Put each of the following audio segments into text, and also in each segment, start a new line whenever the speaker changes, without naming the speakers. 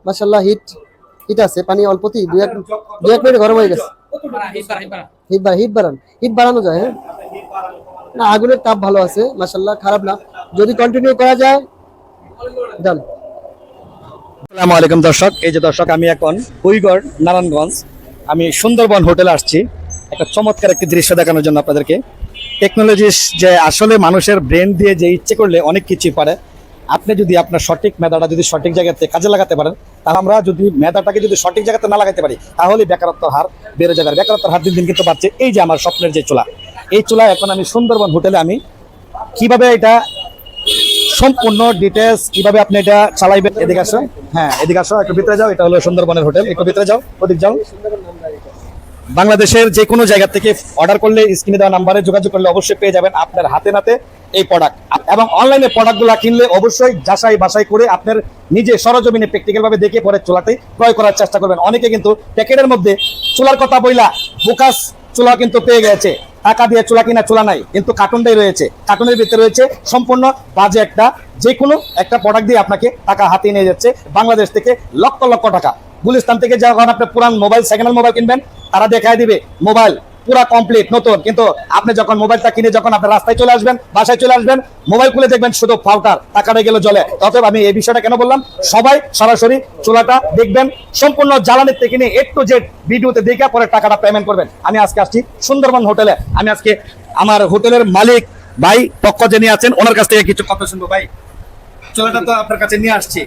মাশাআল্লাহ hit hit আছে, পানি অল্পতেই দু এক মিনিট গরম হয়ে গেছে। হিট বাড়ানো যায়। হ্যাঁ, না আগুনের তাপ ভালো আছে মাশাআল্লাহ, খারাপ না, যদি কন্টিনিউ করা যায় ডান।
আসসালামু আলাইকুম দর্শক, এই যে দর্শক আমি এখন কুইগড় নারায়ণগঞ্জ, আমি সুন্দরবন হোটেলে আসছি একটা চমৎকার একটি দৃশ্য দেখানোর জন্য আপনাদেরকে। টেকনোলজিস যে আসলে মানুষের ব্রেন দিয়ে যে ইচ্ছে করলে অনেক কিছুই পারে। আপনি যদি আপনার সঠিক মেধাটা যদি সঠিক জায়গাতে কাজে লাগাতে পারেন, তাহলে আমরা যদি মেধাটাকে যদি সঠিক জায়গাতে না লাগাতে পারি তাহলে বেকারত্বের হার বেড়ে যাবে। বেকারত্বের হার দিন দিন কিন্তু বাড়ছে। এই যে আমার স্বপ্নের যে চুলা, এই চুলা এখন আমি সুন্দরবন হোটেলে আমি কিভাবে এটা সম্পূর্ণ ডিটেলস কিভাবে আপনি এটা চালাইবেন। এদিকে আসো, হ্যাঁ এদিকে আসো, একটু ভিতরে যাও। এটা হলো সুন্দরবনের হোটেল, একটু ভিতরে যাও, ওদিক যাও। বাংলাদেশের যে কোনো জায়গা থেকে অর্ডার করলে স্ক্রিনে দেওয়া নাম্বারে যোগাযোগ করলে অবশ্যই পেয়ে যাবেন আপনার হাতে নাতে এই প্রোডাক্ট। এবং অনলাইনে প্রোডাক্টগুলো কিনলে অবশ্যই যাচাই বাছাই করে আপনার নিজে সরজমিনে প্র্যাকটিক্যাল ভাবে দেখে পরে চুলাটি ক্রয় করার চেষ্টা করবেন। অনেকে কিন্তু প্যাকেটের মধ্যে চুলার কথা বইলা বোকাস চুলা কিন্তু পেয়ে গেছে, টাকা দিয়ে চুলা কিনা চুলা নাই, কিন্তু কার্টুনটাই রয়েছে। কার্টুনের ভিতরে রয়েছে সম্পূর্ণ বাজে একটা যে কোনো একটা প্রোডাক্ট দিয়ে আপনাকে টাকা হাতিয়ে নিয়ে যাচ্ছে বাংলাদেশ থেকে লক্ষ লক্ষ টাকা। গুলিস্তান থেকে যখন আপনি পুরান মোবাইল সেকেন্ড হ্যান্ড মোবাইল কিনবেন, তারা দেখায় দিবে মোবাইল পুরা কমপ্লিট নতুন, কিন্তু আপনি যখন মোবাইলটা কিনে যখন আপনি রাস্তায় চলে আসবেন, বাসায় চলে আসবেন, মোবাইল খুলে দেখবেন শুধু ফাউটার, টাকাটা গেল জলে। অতএব আমি এই বিষয়টা কেন বললাম, সবাই সরাসরি চুলাটা দেখবেন, সম্পূর্ণ জ্বালানির থেকে নিয়ে A to Z ভিডিওতে দেখে পরে টাকাটা পেমেন্ট করবেন। আমি আজকে আসছি সুন্দরবন হোটেলে। আমি আজকে আমার হোটেলের মালিক ভাই পক্ষ যিনি আছেন ওনার কাছ থেকে কিছু কথা শুনবো। ভাই, চুলাটা তো আপনার কাছে নিয়ে আসছি,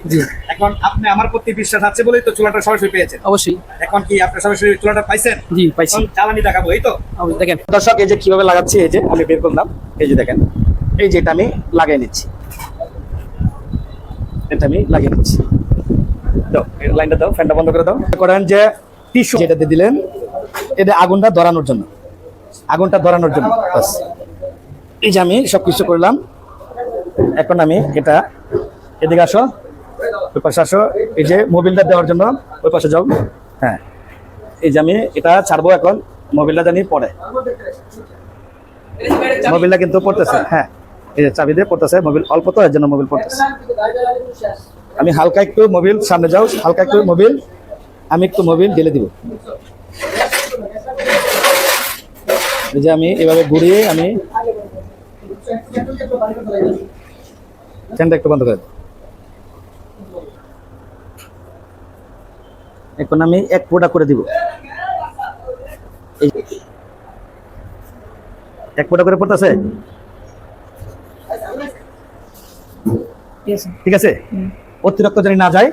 এখন আপনি আমার প্রতি বিশ্বাস আছে বলেই তো চুলাটা সরাসরি পেয়েছেন।
অবশ্যই।
এখন কি আপনি সরাসরি চুলাটা পাইছেন?
জি পাইছি।
জ্বালানি দেখাবো, এই তো
দেখেন
দর্শক, এই যে কিভাবে লাগাচ্ছি, এই যে আমি বের করলাম, এই যে দেখেন, এই যে এটা আমি লাগিয়ে নিচ্ছি, এটা আমি লাগিয়ে নিচ্ছি। দাও এই লাইনটা দাও, ফ্যানটা বন্ধ করে দাও। করেন যে টিস্যু যেটাতে দিলেন, এটা আগুনটা ধরানোর জন্য, আগুনটা ধরানোর জন্য বাস। এই যে আমি সবকিছু করলাম, এখন আমি এটা এদিকে আসো, ওই পাশে আসো, এই যে মোবিলটা দেওয়ার জন্য ওই পাশে যাও। হ্যাঁ, এই যে আমি এটা ছাড়বো এখন, মোবিলটা জানি পড়ে, মোবিলটা কিন্তু পড়তেছে। হ্যাঁ, এই যে চাবি দিয়ে পড়তেছে, মোবিল অল্প তো এর জন্য মোবিল পড়তেছে। আমি হালকা একটু মোবিল সামনে যাও, হালকা একটু মোবিল, আমি একটু মোবিল ঢেলে দিব। এই যে আমি এভাবে ঘুরিয়ে আমি ফ্যানটা একটু বন্ধ করে দেব। এখন আমি এক ফোঁটা করে দিব, এক ফোঁটা করে পড়তেছে, ঠিক আছে, অতিরিক্ত জানি না যায়।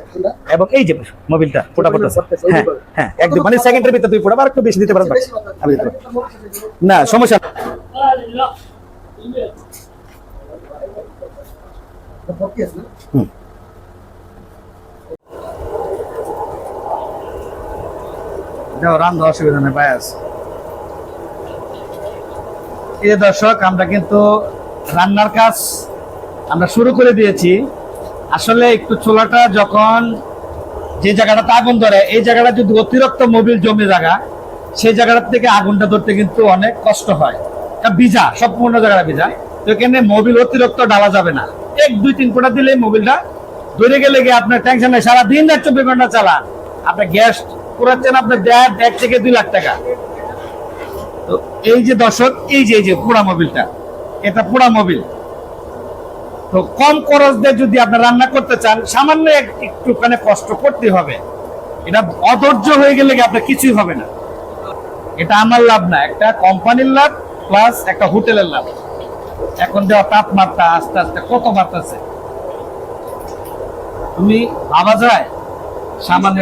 এবং এই যে মোবিলটা ফোঁটা পড়তেছে, হ্যাঁ হ্যাঁ একদম, মানে সেকেন্ডের ভিতরে 2 ফোঁটা আর একটু বেশি দিতে পারেন না, সমস্যা রান্না অসুবিধা নেই বায়াস। এই দর্শক, আমরা কিন্তু রান্নার কাজ আমরা শুরু করে দিয়েছি। আসলে একটু চুলাটা যখন যে জায়গাটাতে আগুন ধরে, এই জায়গাটা যদি অতিরিক্ত মোবিল জমে জায়গা, সেই জায়গাটা থেকে আগুনটা ধরতে কিন্তু অনেক কষ্ট হয়। ভিজা, সম্পূর্ণ জায়গাটা ভিজা, তো এখানে মোবিল অতিরিক্ত ডালা যাবে না। 1-2-3 ফোঁটা দিলে মোবিলটা ধরে গেলে গিয়ে আপনার টেনশন নেই, সারাদিন 24 ঘন্টা চালান, আপনার গ্যাস পুরাচ্ছেন আপনার 1.5 থেকে 2 লাখ টাকা। তো এই যে দর্শক, এই যে পুরা মোবিলটা, এটা পুরা মোবিল। তো কম খরচ দিয়ে যদি আপনি রান্না করতে চান, সামান্য একটুখানি কষ্ট করতে হবে। এটা অধৈর্য হয়ে গেলে আপনার কিছুই হবে না। এটা আমার লাভ না, একটা কোম্পানির লাভ প্লাস একটা হোটেলের লাভ। এখন দেওয়া তাপমাত্রা আস্তে আস্তে কত বাড়তেছে, তুমি ভাবা যায়? সামান্য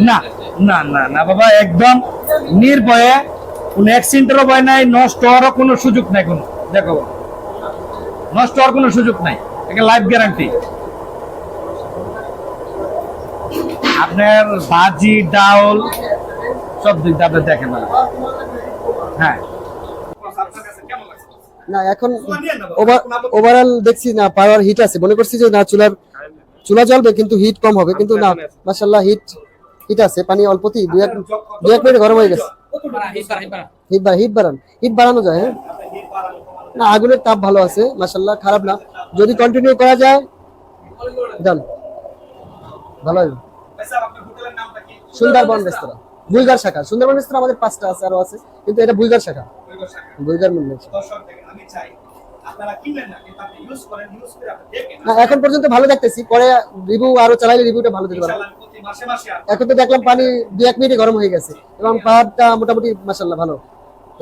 না না না না বাবা, একদম নির্ভয়ে, কোনো অ্যাক্সিডেন্টেরও ভয় নাই, নষ্ট হওয়ারও কোনো সুযোগ নাই। কোনো দেখো, নষ্ট হওয়ার কোনো সুযোগ নাই, এটা লাইফ গ্যারান্টি। আপনার ভাজি ডাউল সব দিক দিয়ে আপনি দেখেন না। হ্যাঁ
না, এখন ওভারঅল দেখছি না পাওয়ার হিট আছে, মনে করছি যে না চুলা জ্বলবে কিন্তু হিট কম হবে, কিন্তু না মাশাআল্লাহ হিট আছে, পানি অল্পতেই দু এক মিনিট গরম হয়ে গেছে। হিট বাড়ানো যায়। হ্যাঁ, না আগুনের তাপ ভালো আছে মাশাআল্লাহ, খারাপ না, যদি কন্টিনিউ করা যায় ডান, ভালো হবে।
স্যার আপনার হোটেলের নামটা কি?
সুন্দরবন রেস্তোরাঁ, বুলগার শাখা। সুন্দরবন রেস্তোরাঁ আমাদের 5টা আছে, আরো আছে, কিন্তু এটা বুলগার শাখা, বুলগার মূল্য।
দর্শক দেখেন, আমি চাই আপনারা কিনবেন না, কিন্তু আপনি ইউজ করেন, ইউজ করে আপনি দেখেন
না এখন পর্যন্ত ভালো দেখতেছি, পরে রিভিউ আরো চালাইলে রিভিউটা ভালো দিতে পারবো।
ইনশাআল্লাহ প্রতি মাসে মাসে
এখন তো দেখলাম পানি 2-1 মিনিটে গরম হয়ে গেছে এবং পাহাড়টা মোটামুটি মাশাআল্লাহ ভালো।